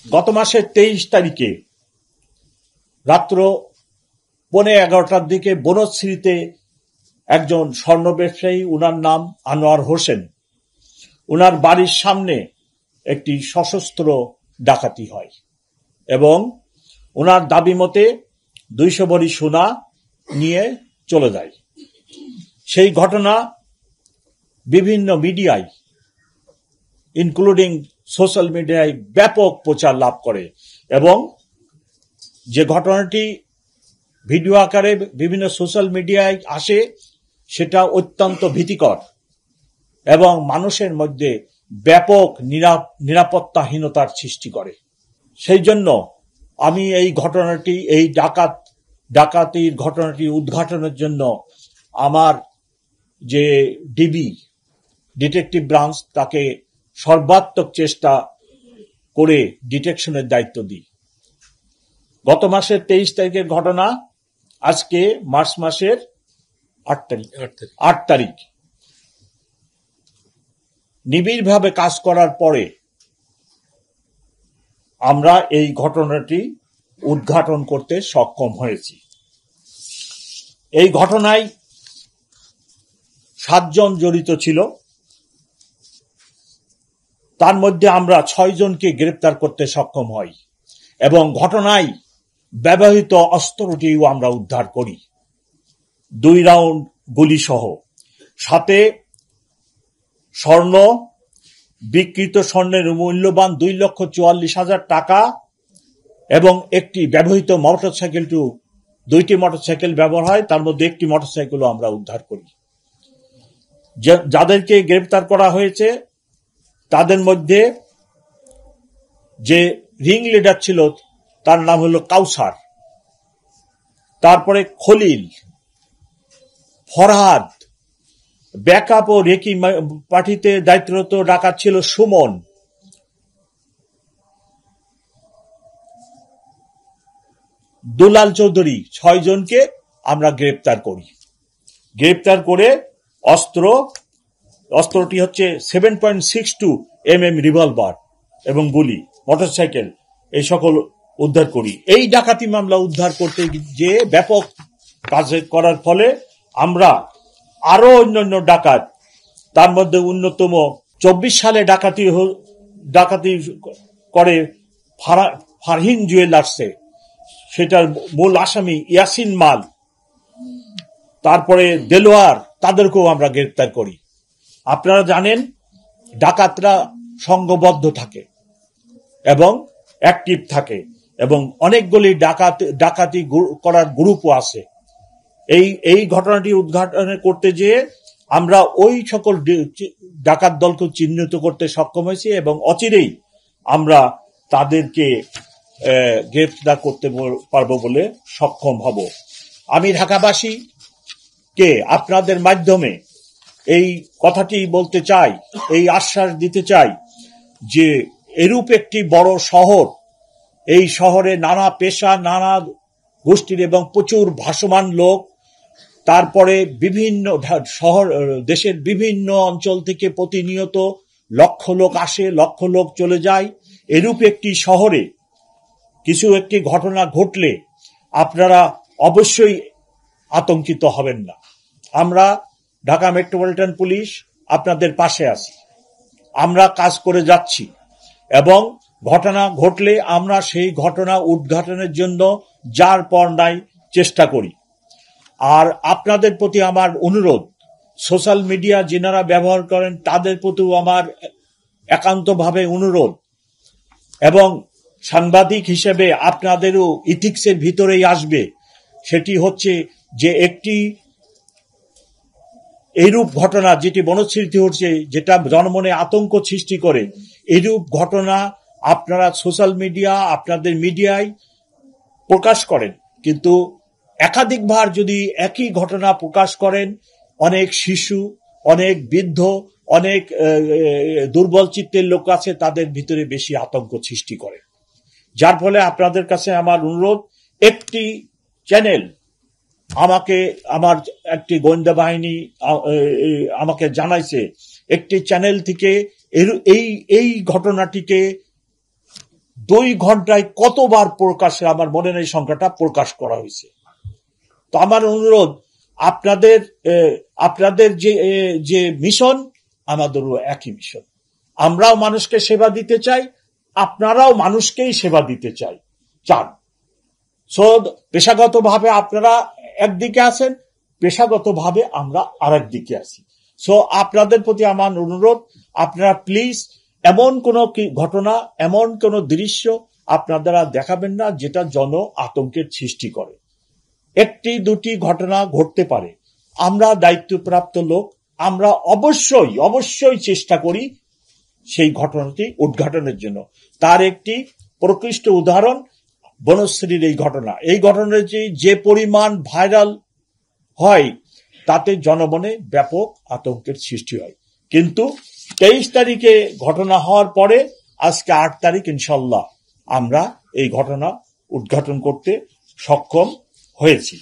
গত মাসের 23 তারিখে রাত্র 11:15টার দিকে বনশ্রীতে একজন স্বর্ণ ব্যবসায়ী, উনার নাম আনোয়ার হোসেন, উনার বাড়ির সামনে একটি সশস্ত্র ডাকাতি হয় এবং উনার দাবি মতে 200 ভরি সোনা নিয়ে চলে যায়। সেই ঘটনা বিভিন্ন মিডিয়ায় ইনক্লুডিং সোশ্যাল মিডিয়ায় ব্যাপক প্রচার লাভ করে এবং যে ঘটনাটি ভিডিও আকারে বিভিন্ন সোশ্যাল মিডিয়ায় আসে সেটা অত্যন্ত ভীতিকর এবং মানুষের মধ্যে ব্যাপক নিরাপত্তাহীনতার সৃষ্টি করে। সেই জন্য আমি এই ডাকাতির ঘটনাটি উদ্ঘাটনের জন্য আমার যে ডিবি ডিটেকটিভ ব্রাঞ্চ তাকে সর্বাত্মক চেষ্টা করে ডিটেকশনের দায়িত্ব দিই। গত মাসের 23 তারিখের ঘটনা, আজকে মার্চ মাসের 8 তারিখ নিবিড়ভাবে কাজ করার পরে আমরা এই ঘটনাটি উদ্ঘাটন করতে সক্ষম হয়েছি। এই ঘটনায় 7 জন জড়িত ছিল, তার মধ্যে আমরা 6 জনকে গ্রেপ্তার করতে সক্ষম হই এবং ঘটনায় ব্যবহৃত অস্ত্রটিও আমরা উদ্ধার করি, 2 রাউন্ড গুলি সহ, সাথে স্বর্ণ, বিকৃত স্বর্ণের মূল্যবান 2,44,000 টাকা এবং একটি ব্যবহৃত মোটরসাইকেল, 2টি মোটরসাইকেল ব্যবহার হয়, তার মধ্যে একটি মোটরসাইকেলও আমরা উদ্ধার করি। যাদেরকে গ্রেপ্তার করা হয়েছে তাদের মধ্যে যে রিং লিডার ছিল তার নাম হলো কাউসার, তারপরে খলিল, ফরহাদ, ব্যাকআপ ও রেকি পার্টিতে দায়িত্বরত ডাকাত ছিল সুমন, দুলাল চৌধুরী। 6 জনকে আমরা গ্রেপ্তার করি। গ্রেপ্তার করে অস্ত্রটি হচ্ছে 7.62 mm রিভলভার এবং গুলি, মোটরসাইকেল, এই সকল উদ্ধার করি। এই ডাকাতি মামলা উদ্ধার করতে যে ব্যাপক কাজ করার ফলে আমরা আরো অন্যান্য ডাকাত, তার মধ্যে অন্যতম 24 সালে ডাকাতি করে ফারহিন জুয়েলার্সে, সেটার মূল আসামি ইয়াসিন মাল, তারপরে দেলোয়ার, তাদেরকেও আমরা গ্রেপ্তার করি। আপনারা জানেন ডাকাতরা সংঘবদ্ধ থাকে এবং অ্যাক্টিভ থাকে এবং অনেকগুলি ডাকাতি করার গ্রুপও আছে। এই ঘটনাটি উদ্ঘাটন করতে যেয়ে আমরা ওই সকল ডাকাত দলকে চিহ্নিত করতে সক্ষম হয়েছি এবং অচিরেই আমরা তাদেরকে গ্রেফতার করতে পারবো বলে সক্ষম হব। আমি ঢাকাবাসীকে আপনাদের মাধ্যমে এই কথাটি বলতে চাই, এই আশ্বাস দিতে চাই যে এরূপ একটি বড় শহর, এই শহরে নানা পেশা, নানা গোষ্ঠীর এবং প্রচুর ভাসমান লোক, তারপরে বিভিন্ন দেশের বিভিন্ন অঞ্চল থেকে প্রতিনিয়ত লক্ষ লোক আসে, লক্ষ লোক চলে যায়। এরূপ একটি শহরে কিছু একটি ঘটনা ঘটলে আপনারা অবশ্যই আতঙ্কিত হবেন না। আমরা ঢাকা মেট্রোপলিটন পুলিশ আপনাদের পাশে আছি, আমরা কাজ করে যাচ্ছি এবং ঘটনা ঘটলে আমরা সেই ঘটনা উদ্ঘাটনের জন্য যার পর নাই চেষ্টা করি। আর আপনাদের প্রতি আমার অনুরোধ, সোশ্যাল মিডিয়া যারা ব্যবহার করেন তাদের প্রতিও আমার একান্তভাবে অনুরোধ এবং সাংবাদিক হিসেবে আপনাদেরও ইথিক্সের ভিতরেই আসবে, সেটি হচ্ছে যে একটি এইরূপ ঘটনা যেটি বনশ্রীতে হচ্ছে, যেটা জনমনে আতঙ্ক সৃষ্টি করে, এইরূপ ঘটনা আপনারা সোশ্যাল মিডিয়া, আপনাদের মিডিয়ায় প্রকাশ করেন, কিন্তু একাধিকবার যদি একই ঘটনা প্রকাশ করেন, অনেক শিশু, অনেক বৃদ্ধ, অনেক দুর্বল চিত্তের লোক আছে, তাদের ভিতরে বেশি আতঙ্ক সৃষ্টি করে। যার ফলে আপনাদের কাছে আমার অনুরোধ, একটি চ্যানেল আমার একটি গোয়েন্দা বাহিনী আমাকে জানাইছে, একটি চ্যানেল থেকে এই ঘটনাটিকে 2 ঘন্টায় কতবার প্রকাশে, আমার মনে নেই সংখ্যাটা, প্রকাশ করা হয়েছে। তো আমার অনুরোধ, আপনাদের যে মিশন, আমাদেরও একই মিশন। আমরাও মানুষকে সেবা দিতে চাই, আপনারাও মানুষকেই সেবা দিতে চান। সো পেশাগতভাবে আপনারা একদিকে আছেন, পেশাগতভাবে আমরা আরেক দিকে আছি। সো আপনাদের প্রতি আমার অনুরোধ, আপনারা প্লিজ এমন কোন ঘটনা, এমন কোন দৃশ্য আপনারা দেখাবেন না যেটা জন আতঙ্কের সৃষ্টি করে। 1-2টি ঘটনা ঘটতে পারে, আমরা দায়িত্বপ্রাপ্ত লোক, আমরা অবশ্যই চেষ্টা করি সেই ঘটনাটি উদ্ঘাটনের জন্য। তার একটি প্রকৃষ্ট উদাহরণ বনশ্রীর এই ঘটনা। এই ঘটনাটি যে পরিমাণ ভাইরাল হয়, তাতে জনমনে ব্যাপক আতঙ্কের সৃষ্টি হয়। কিন্তু 23 তারিখে ঘটনা হওয়ার পরে আজকে 8 তারিখ, ইনশাল্লাহ আমরা এই ঘটনা উদ্ঘাটন করতে সক্ষম হয়েছি।